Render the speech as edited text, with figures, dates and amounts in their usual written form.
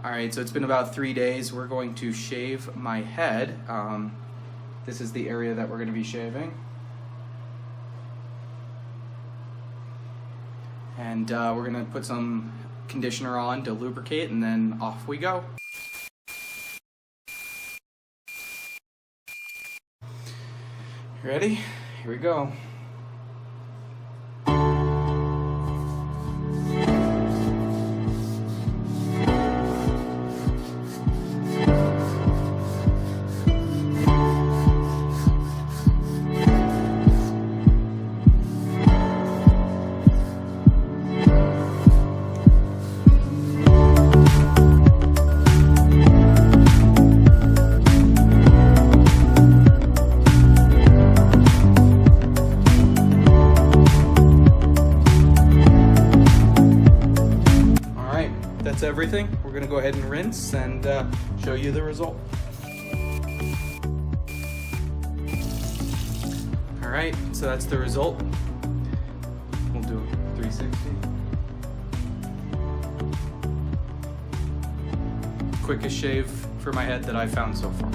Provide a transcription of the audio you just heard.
Alright, so it's been about 3 days. We're going to shave my head. This is the area that we're going to be shaving. And we're going to put some conditioner on to lubricate, and then off we go. Ready? Here we go. That's everything. We're gonna go ahead and rinse and show you the result. All right, so that's the result. We'll do a 360. Quickest shave for my head that I've found so far.